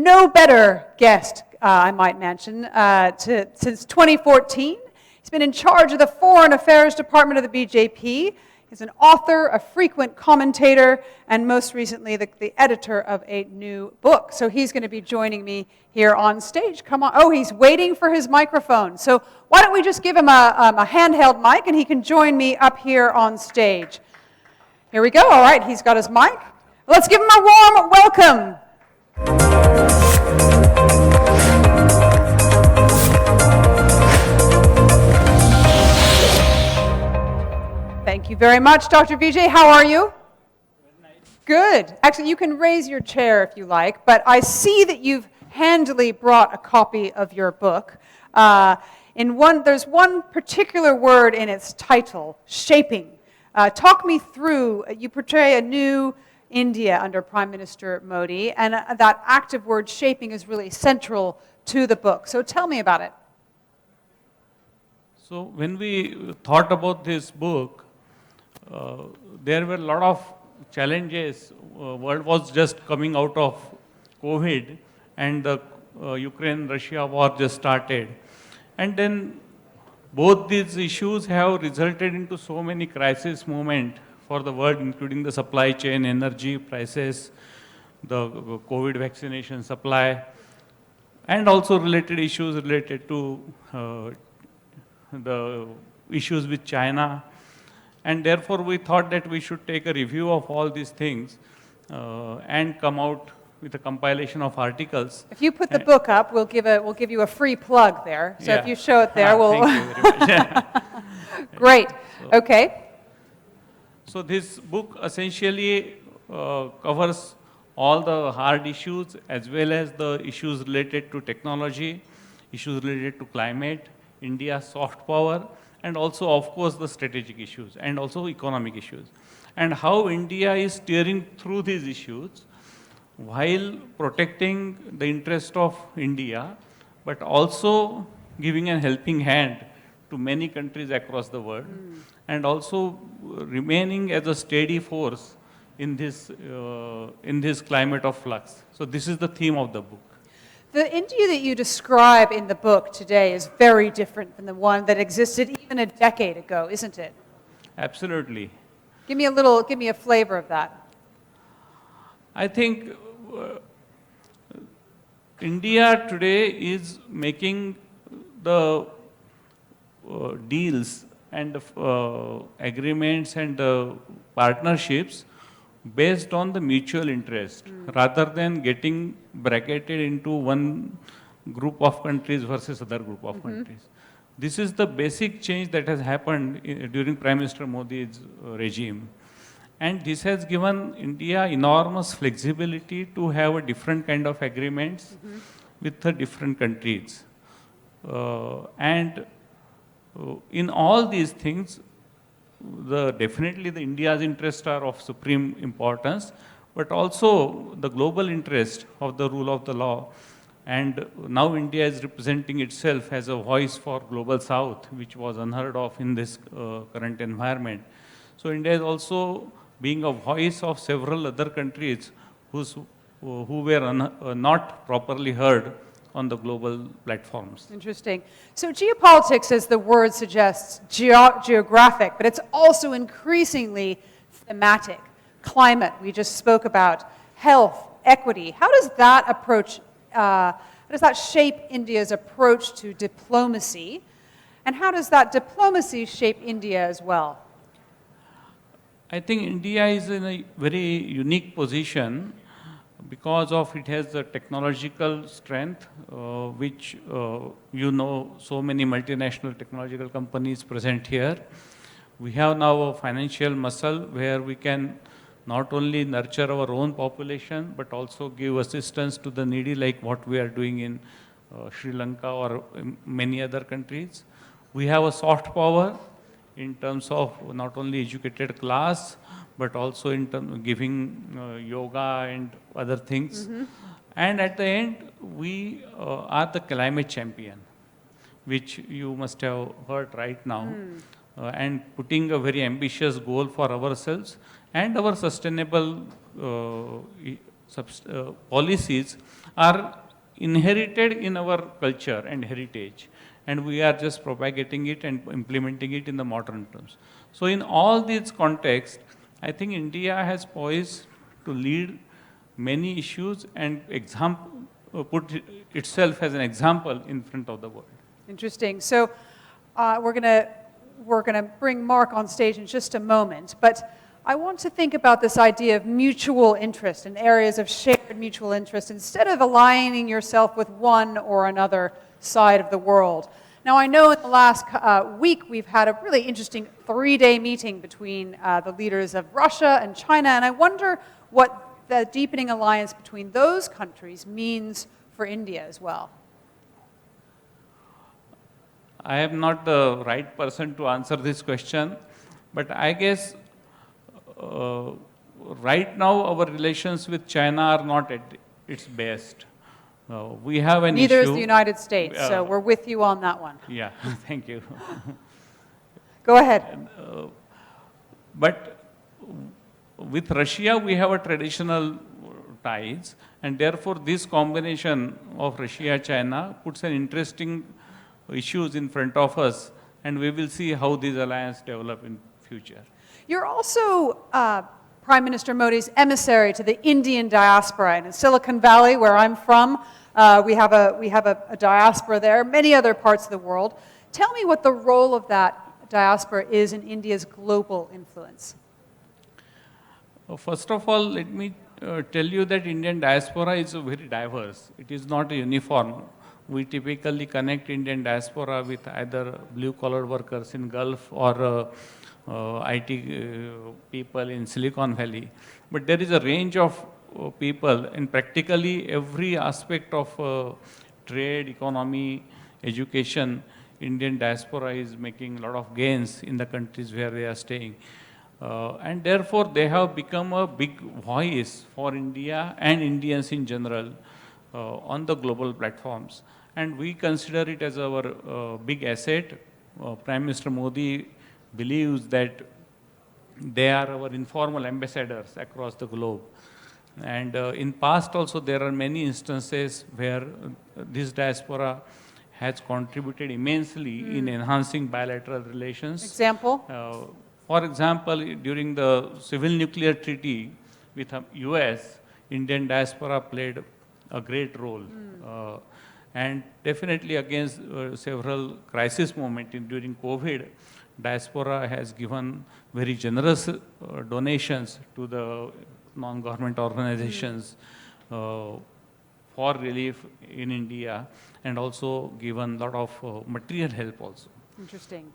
no better guest, I might mention, since 2014. He's been in charge of the Foreign Affairs Department of the BJP. He's an author, a frequent commentator, and most recently the editor of a new book. So he's going to be joining me here on stage. Come on. Oh, he's waiting for his microphone. So why don't we just give him a handheld mic and he can join me up here on stage. Here we go. All right, he's got his mic. Let's give him a warm welcome. Thank you very much, Dr. Vijay. How are you? Good. Actually, you can raise your chair if you like, but I see that you've handily brought a copy of your book. There's one particular word in its title, shaping. Talk me through, you portray a new India under Prime Minister Modi, and that active word shaping is really central to the book. So tell me about it. So when we thought about this book, there were a lot of challenges. World was just coming out of COVID, and the Ukraine-Russia war just started. And then both these issues have resulted into so many crisis moments for the world, including the supply chain, energy prices, the COVID vaccination supply, and also related issues related to the issues with China. And therefore, we thought that we should take a review of all these things and come out with a compilation of articles. If you put the book up, we'll give you a free plug there. So Yeah. if you show it there, we'll. Thank you very much. Great. Okay. So this book essentially covers all the hard issues as well as the issues related to technology, issues related to climate, India's soft power, and also, of course, the strategic issues and also economic issues. And how India is steering through these issues while protecting the interest of India, but also giving a helping hand to many countries across the world, and also remaining as a steady force in this climate of flux. So this is the theme of the book. The India that you describe in the book today is very different than the one that existed even a decade ago, isn't it? Absolutely. Give me a flavor of that. I think India today is making the deals and agreements and partnerships based on the mutual interest, rather than getting bracketed into one group of countries versus other group of countries. This is the basic change that has happened during Prime Minister Modi's regime. And this has given India enormous flexibility to have a different kind of agreements with the different countries. In all these things, definitely the India's interests are of supreme importance, but also the global interest of the rule of the law. And now India is representing itself as a voice for Global South, which was unheard of in this current environment. So India is also being a voice of several other countries who were not properly heard on the global platforms. Interesting. So geopolitics, as the word suggests, geographic, but it's also increasingly thematic. Climate, we just spoke about, health, equity. How does that shape India's approach to diplomacy? And how does that diplomacy shape India as well? I think India is in a very unique position because of it has the technological strength, which so many multinational technological companies present here. We have now a financial muscle where we can not only nurture our own population, but also give assistance to the needy, like what we are doing in Sri Lanka or many other countries. We have a soft power in terms of not only educated class, but also in terms of giving yoga and other things. And at the end, we are the climate champion, which you must have heard right now, and putting a very ambitious goal for ourselves and our sustainable policies are inherited in our culture and heritage, and we are just propagating it and implementing it in the modern terms. So in all these contexts, I think India has poised to lead many issues and put itself as an example in front of the world. Interesting. So we're gonna bring Mark on stage in just a moment, but I want to think about this idea of mutual interest and areas of shared mutual interest instead of aligning yourself with one or another side of the world. Now, I know in the last week we've had a really interesting 3-day meeting between the leaders of Russia and China, and I wonder what the deepening alliance between those countries means for India as well. I am not the right person to answer this question, but I guess right now our relations with China are not at its best. We have an Neither issue. is the United States, so we're with you on that one. Yeah, thank you. Go ahead. But with Russia, we have a traditional ties, and therefore this combination of Russia-China puts an interesting issues in front of us, and we will see how this alliance develop in future. You're also Prime Minister Modi's emissary to the Indian diaspora. And in Silicon Valley, where I'm from, we have a diaspora there, many other parts of the world. Tell me what the role of that diaspora is in India's global influence. First of all, let me tell you that Indian diaspora is very diverse. It is not uniform. We typically connect Indian diaspora with either blue-collar workers in Gulf or IT people in Silicon Valley. But there is a range of people in practically every aspect of trade, economy, education. Indian diaspora is making a lot of gains in the countries where they are staying. And therefore, they have become a big voice for India and Indians in general on the global platforms. And we consider it as our big asset. Prime Minister Modi believes that they are our informal ambassadors across the globe. And in past also, there are many instances where this diaspora has contributed immensely in enhancing bilateral relations. Example? For example, during the civil nuclear treaty with US, Indian diaspora played a great role. And definitely against several crisis moments during COVID, diaspora has given very generous donations to the non-government organizations for relief in India, and also given a lot of material help also. Interesting.